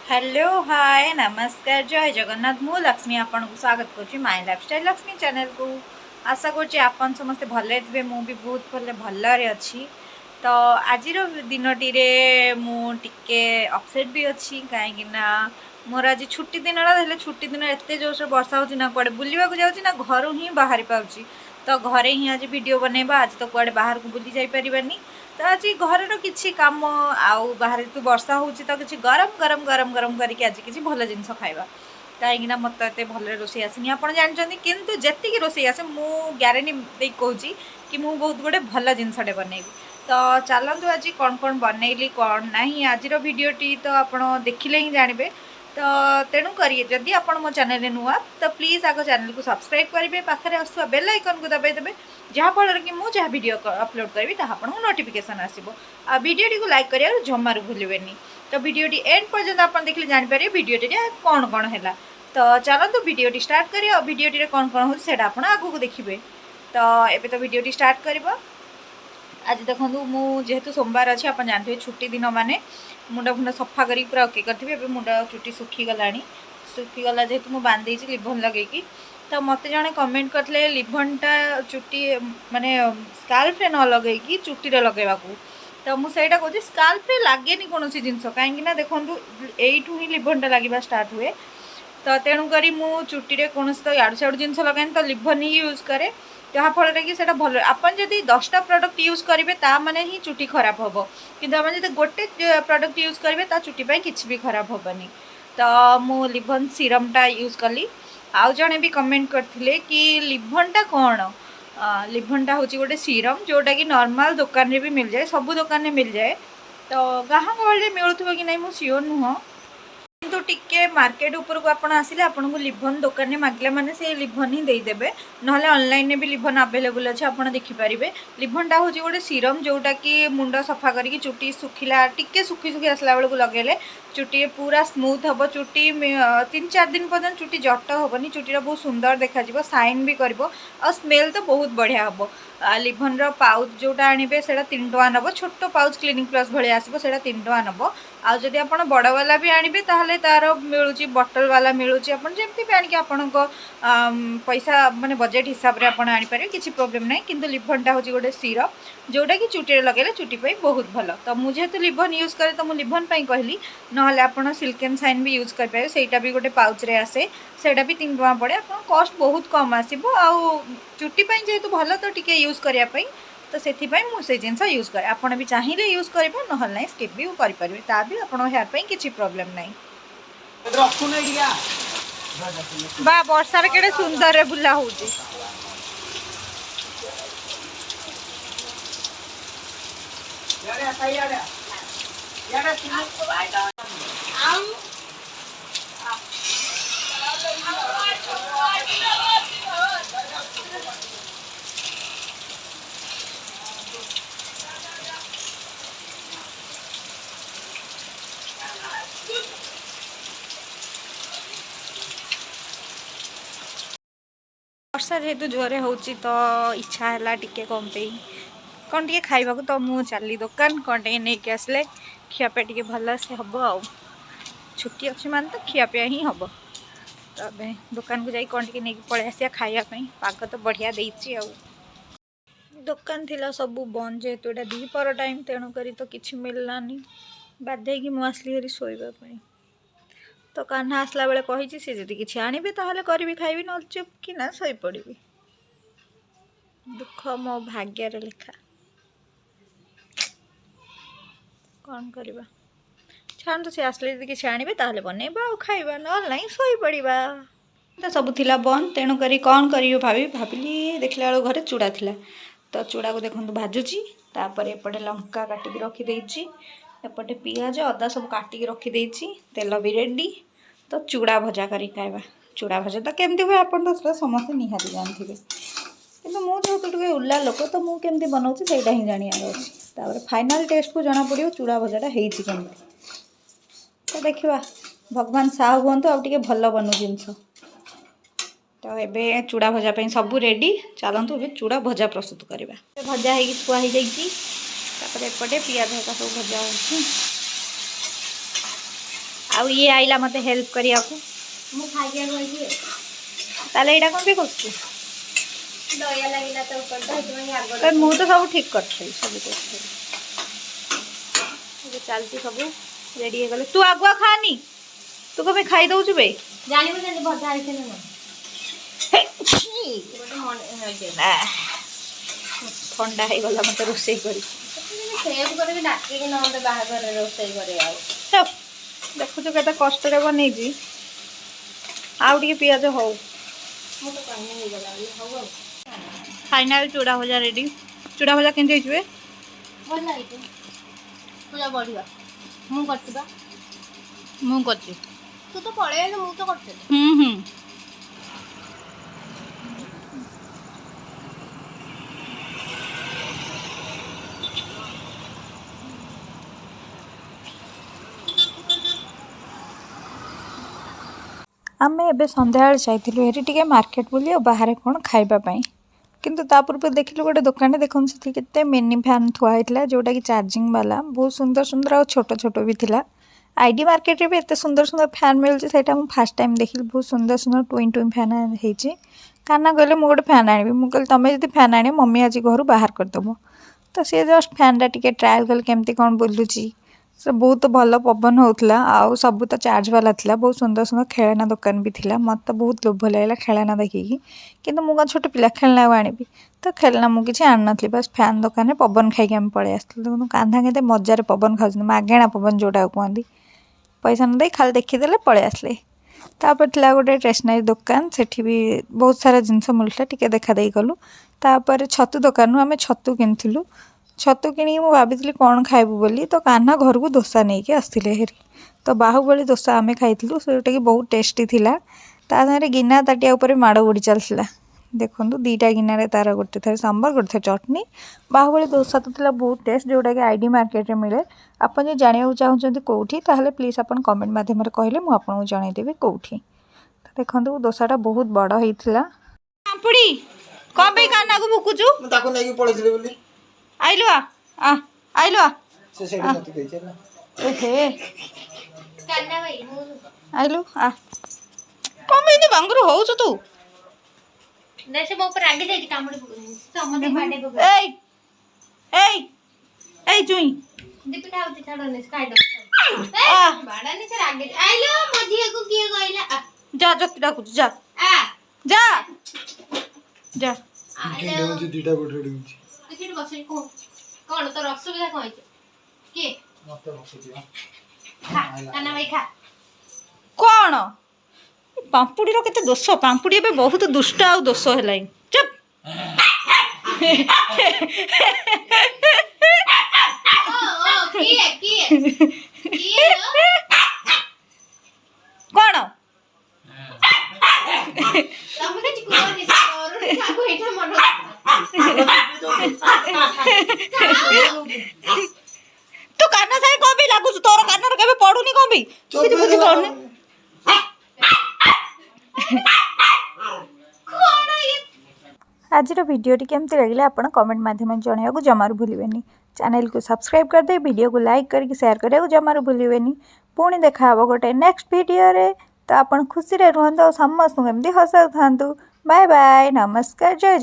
Hello hi नमस्कार जय जगन्नाथ मु लक्ष्मी आपन को स्वागत करुँच माय लाइफस्टाइल लक्ष्मी चैनल को। आशा करुँच आपन समस्ते भले थे मु भी बहुत भलरे अच्छी। तो आज दिनटी मु टिके अपसेट भी अच्छी कहीं मोर आज छुट्टी दिन छुट्टी दिन एत जोर से वर्षा हो कड़े बुलवा जाऊँ ना घर ही बाहरी पाऊँ। तो घरे ही आज वीडियो बनैबा आज तो कड़े बाहर को बुली जापारानी। तो आज घर किसी कम आउ बाहर तो वर्षा हो तो किसी गरम गरम गरम गरम करके आज किसी भल जिनस खाइबा कहीं मत एत भल रोषे आसनी आप जानते किंतु जी रोषे आसे मु ग्यारेंटी दे कहूँ कि मु बहुत गोटे भल जिनसटे बनैबी। तो चलतु आज कौन कौन बनैली कौन ना आज भिडटी तो आप देखिले ही जानवे। तो तेणु करिए जदि आप मो चैनल नुआ तो प्लीज आग चैनल को सब्सक्राइब करेंगे पाखे आसुवा बेल आइकन को दबाई देवे जहाँफल कि मुझे जहाँ वीडियो अपलोड करी आपको नोटिफिकेशन आसो। आ वीडियोटी को लाइक करिया जमार भूलें। तो वीडियोटी एंड पर्यंत आप देखिए जानीपर वीडियोटी कौन कौन है। तो चलतु वीडियोटी स्टार्ट करिए वीडियोटी कौन कौन हो आगू देखिए। तो एबे तो वीडियोटी स्टार्ट कर आज देखो मुझे सोमवार अच्छे आप जानते हैं छुट्टी दिन माने मुंड फुंड सफा कर पूरा ओके करेंगे। मुंड चुटी सुखीगला सुखीगला जेहेतु मुझे बांधे लिभन लगे। तो मत जड़े कमेंट करते लिभनटा चुटी माने स्काल्फ न लगे चुटी लगेगा। तो मुझे कहूँ स्काल्फ लगे कौन जिनस कहीं देखो यू ही लिभनटा लगे स्टार्ट हुए। तो तेणुक चुटी कौन तो याड़ू सियाड़ू जिन लगाए तो लिभन ही यूज कै जहाँफल कि भल आपन जब 10टा प्रोडक्ट यूज करेंगे ताने ही चुटी खराब हम कि गोटे प्रोडक्ट यूज करेंगे चुटी किसी भी खराब हेनी। तो मु लिभन सीरमटा यूज कली। आउ जड़े भी कमेंट करते कि लिभनटा कौन लिभनटा हूँ गोटे सीरम जोटा कि नॉर्मल दुकान रे भी मिल जाए सब दुकान में मिल जाए। तो गाँ गहली मिलूँ कि नहीं मुझे सियोर नुह किंतु टिके मार्केट ऊपर को आपण आसिले आपन को लिभन दुकान में मागले माने से लिभन ही देदेवे ना ऑनलाइन में भी लिभन अवेलेबल अच्छे आप देखिपारे। लिभनटा हूँ गोटे सीरम जोटा कि मुंड सफा करके चुटी सुखिला टिके सुखी सुखी आसला बेलू लगेले चुटी पूरा स्मूथ हम चुटी 3-4 दिन पर्यटन चुटी जट हेनी चुटीर बहुत सुंदर देखा साइन भी कर स्मेल तो बहुत बढ़िया हम। लिभन पाउच जोटा आने से 3 टଙ୍କା नब छोट पाउच क्लिनिक प्लस भाई आसो 3 टଙ୍କା नब। आज जदि आप बड़ वाला भी आने ताहले तार मिलूँ बटल वाला मिलूँ जमती भी आणिक आपण पैसा माने बजेट हिसाब से आपड़ आनीपारे किसी प्रोब्लेम ना। किंतु लिभनटा हूँ गोटे सीरम जोटा कि चुटी लगे चुटी बहुत भल। तो मुझे तो लिभन यूज करे तो मुझे लिभन कहली ना आप सिल्क एंड शाइन भी यूज करेंगे सहीटा भी गोटे पाउच रे आसे सेटा भी 3 टଙ୍କା पड़े आप कस्ट बहुत कम आसो आ चुटी जेहेतु भल तो टिके यूज करने तो से मुझे जिनस यूज करे आप भी चाहिए यूज करेंगे ना ना स्किप भी करेंगे ता भी आप हेयर पर किसी प्रोब्लेम ना। बा वर्षार केड़े सुंदर बुला हो वर्षा जेहेतु जोरे हो तो इच्छा है टिके कम पे कौन टे खाइबा तो मु चली दुकान कौन टे नहीं आसले खियापिया टे भल से हम आ छुट्टी अच्छी मान तो खियापिया ही हम। तो अबे दुकान को जाई कौन टे नहीं पलि आसिया खाइबा पाग तो बढ़िया देती आ दुकान थिला सब बंद जेहेतु एटा दीपर टाइम तेणुक तो किसी मिललानी बाध्य कि मुझे हरी शोवाई। तो कान्हा आसला बेले कही सी जदि किसी आने ताहले करी खाइबी न चुप कि ना शोई पड़ी। दुख मो भाग्यर लिखा कौन करवा छाण तो सी आसले जदि किसी आने ताहले बनैबा आ खाइबा ना शोई पड़वा। तो सब थिला बंद तेणुक कौन कर भाविली देखला बेलू घरे चूड़ा थिला। तो चूड़ा को देखो भाजुची तापर एपटे लंका काटिकी रखीदे एपटे पियाज अदा सब काटिकी रखीदे तेल भी रेडी। तो चूड़ा भजा करी खाइबा चूड़ा भजा तो केमती हुए आप समस्त निहाती जानते कि मुझे टे उल्ला लोक तो मुझे बनाऊँ से ही जानार अच्छे फाइनाल टेस्ट को जना पड़ो चूड़ा भजाटा होती। तो देखा भगवान साहु हूँ आगे भल बनू जिनस। तो ये चूड़ा भजापी सब रेडी चलतु ए चूड़ा भजा प्रस्तुत करवा भजा हो थुआ हो एपटे पियाज सब भजा हो आउ ये आइला मते हेल्प करिया को मु खाइया गई ताले एटा कोन भी करछु दया लागिला तो कर दई आगो तो मु तो सब ठीक करथै सब करथै ये चलती सब रेडी हो गले तू आगुआ खानी तू कबे खाई दउ बे जानिबो जे भजा आइसे न ना ठंडा है गला मते रोसई करी सेव करे भी डाके कि न मते बाहर घर रोसई करे आउ सब देखु जो केता कष्ट रे बनै जी आउ टी पियाज हो मु तो पानी हो गला हो फाइनल चूड़ा भजा रेडी चूड़ा भजा केंते हिजबे भल लाइते पूरा बढ़िया मु करतिबा मु करछि तू तो पळे मु तो करते आमे एबे संध्या जाइथिलु हेरी टिके मार्केट बोली और बाहर कौन खाइबा पई किंतु ता पूर्व देखिलु गोटे दुकान देखन से केते मिनी फैन थुआ हितला जोटा कि चार्जिंग वाला बहुत सुंदर सुंदर और छोट छोट भी थिला आईडी मार्केट रे भी एते सुंदर सुंदर फैन मिल जे सेटा मु फर्स्ट टाइम देखिल बहुत सुंदर सुंदर ट्विन ट्विन फैन हेची काना गले मु गोटे फैन आनिबी मु कहल तमे जदी फैन आनी मम्मी आज घर बाहर कर दबो तो से जस्ट फैन टा टिके ट्रायल कल केमती कोन बोलुची से बहुत भल पवन होता आउ सब तो चार्ज वाला थिला बहुत सुंदर सुंदर खेलना दुकान भी थिला मत तो बहुत लोभ लगे खेलना देखिकी किंतु मु छोट पिला खेलना आनिबी तो खेलना मुझे किसी आन नी बस फैन दुकान पवन खाई आम पलि आसलु कांधा के मजार पवन खाऊ मागेणा पवन जोटा कहती पैसा न दे खाली देखीदे पलि आसले तापर थिला गोटे स्टेशनरी दुकान सेठी भी बहुत सारा जिनस मिलता टिके देखा दे गलु तापर छतु दुकान आम छतु किनिलु छतु कि भाभी कौन खाइबू बोली तो कान्हा घर को दोसा नहीं कि आसते हेरी तो बाहुबली दोसा आम खाइलु जोटा कि बहुत टेस्टी थिला ता सारे गिना ताटिया उपर माड़ उड़ी चलता देखो दीटा गिनारे तार गोटे थे सांबर गोटे थे चटनी बाहुबली दोसा तो थिला बहुत टेस्ट जोटा कि आईडी मार्केट में मिले आपन जो जाना चाहते कौटी ताहले प्लीज अपन कमेंट माध्यम कहले मुझे आपको जनईदेवी कौटी तो देखो दोसाटा बहुत बड़ होता पांपुड़ी कौन पे कान्हा को भुकुचु ताको नेकी पळैथिले बोली आइलु आ आइलु आ से सेठी मत देइछे ना ओहे कान्ना भाई मु आइलु आ कम इने बांगरू होउछ तू देसे मो पर आगे जाई कामड़ी समझे बाडे को ए जुई दीपिका होती छाड़ने स्काई डॉग ए बाडा ने से आगे आइलो मझिया को किए गइला जा जति डाकुछ जा आ जा जा केंडे होची दीटा बोटडी होची किसी बसे कौन तो असुविधा कौन के मत बसती खा काना भाई खा कौन पांपुड़ीर केते दोष पांपुड़ी एबे बहुत दुष्ट आ दोष हेलाई चुप ओ किए कौन तमे के चिकुनी और खाको एठा मन तू काना साई को भी लागु तोर काना रे केबे पडुनी को भी किछ बुझी करनी आज वीडियो केमती लगे आपन कमेंट माध्यम जनाया जमार भूलें चैनल को सब्सक्राइब कर दे वीडियो को लाइक करके शेयर करिया जमार भूलें पुणी देखा गोटे नेक्स्ट वीडियो रे तो आपन खुशी रे रुहंतु समस्त एमती हंसा था बाय बाय नमस्कार जय